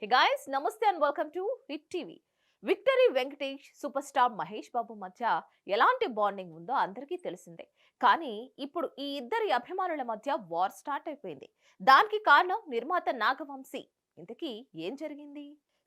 Hey guys, namaste and welcome to Hit TV. Victory Venkatesh super star Mahesh Babu మధ్య ఎలాంటి bonding ఉందో అందరికీ తెలిసిందే. కానీ ఇప్పుడు ఈ ఇద్దరి అభిమానుల మధ్య వార్ స్టార్ట్ అయిపోయింది. దానికి కారణం నిర్మాత నాగవంశీ. ఇంతకీ ఏం జరిగింది?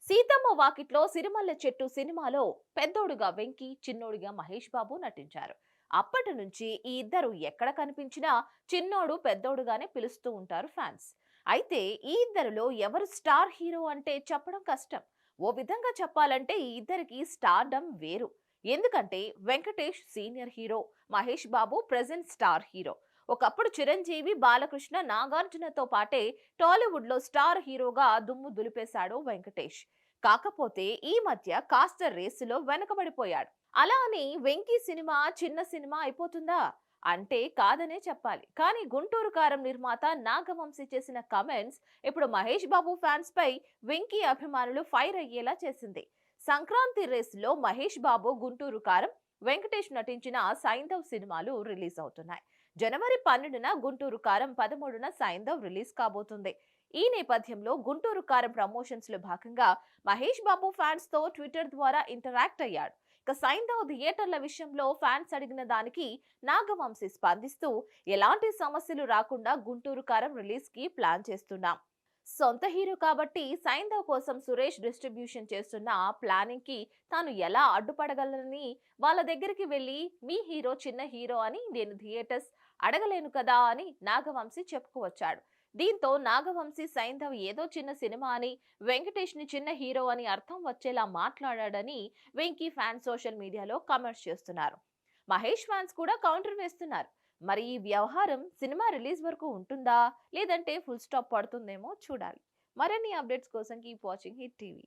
సీతమ్మ వాకిట్లో సిరిమల్లె చెట్టు సినిమాలో పెద్దోడుగా వెంకీ, చిన్నోడుగా మహేష్ బాబు నటించారు. అప్పటి నుంచి ఈ ఇద్దరు ఎక్కడ కనిపించినా చిన్నోడు పెద్దోడుగానే పిలుస్తూ ఉంటారు ఫ్యాన్స్. అయితే ఈ ఇద్దరిలో ఎవరు స్టార్ హీరో అంటే చెప్పడం కష్టం. ఓ విధంగా చెప్పాలంటే ఈ ఇద్దరికి స్టార్డమ్ వేరు. ఎందుకంటే Venkatesh senior hero, Mahesh Babu present star hero. ఒకప్పుడు చిరంజీవి, బాలకృష్ణ, నాగార్జునతో పాటే టాలీవుడ్ లో స్టార్ హీరోగా దుమ్ము దులిపేశాడు వెంకటేష్. కాకపోతే ఈ మధ్య కాస్త రేసులో వెనకబడిపోయాడు. అలా అని వెంకీ సినిమా చిన్న సినిమా అయిపోతుందా అంటే కాదనే చెప్పాలి. కానీ గుంటూరు కారం నిర్మాత నాగవంశీ చేసిన కమెంట్స్ ఇప్పుడు మహేష్ బాబు ఫ్యాన్స్ పై వెంకీ అభిమానులు ఫైర్ అయ్యేలా చేసింది. సంక్రాంతి రేసులో మహేష్ బాబు, గుంటూరు కారం, వెంకటేష్ నటించిన సైంధవ్ సినిమాలు రిలీజ్ అవుతున్నాయి. జనవరి 12న గుంటూరు కారం, 13న సైంధవ్ రిలీజ్ కాబోతుంది. ఈ నేపథ్యంలో గుంటూరు కారం ప్రమోషన్స్ లో భాగంగా మహేష్ బాబు ఫ్యాన్స్ తో ట్విట్టర్ ద్వారా ఇంటరాక్ట్ అయ్యాడు. ఇక సైంధవ్ థియేటర్ల విషయంలో ఫ్యాన్స్ అడిగిన దానికి నాగవంశీ స్పందిస్తూ, ఎలాంటి సమస్యలు రాకుండా గుంటూరు కారం రిలీజ్ కి ప్లాన్ చేస్తున్నాం. సొంత హీరో కాబట్టి సైంధవ్ కోసం సురేష్ డిస్ట్రిబ్యూషన్ చేస్తున్న ప్లానింగ్ కి తాను ఎలా అడ్డుపడగలనని వాళ్ళ దగ్గరికి వెళ్లి, మీ హీరో చిన్న హీరో అని నేను థియేటర్స్ అడగలేను కదా అని నాగవంశీ చెప్పుకువచ్చాడు. దీంతో నాగవంశీ సైంధవ్ ఏదో చిన్న సినిమా అని, వెంకటేష్ ని చిన్న హీరో అని అర్థం వచ్చేలా మాట్లాడాడని వెంకీ ఫ్యాన్స్ సోషల్ మీడియాలో కామెంట్స్ చేస్తున్నారు. మహేష్ ఫ్యాన్స్ కూడా కౌంటర్ వేస్తున్నారు. మరి ఈ వ్యవహారం సినిమా రిలీజ్ వరకు ఉంటుందా, లేదంటే ఫుల్ స్టాప్ పడుతుందేమో చూడాలి. మరిన్ని అప్డేట్స్ కోసం కీప్ వాచింగ్ హిట్ టీవీ.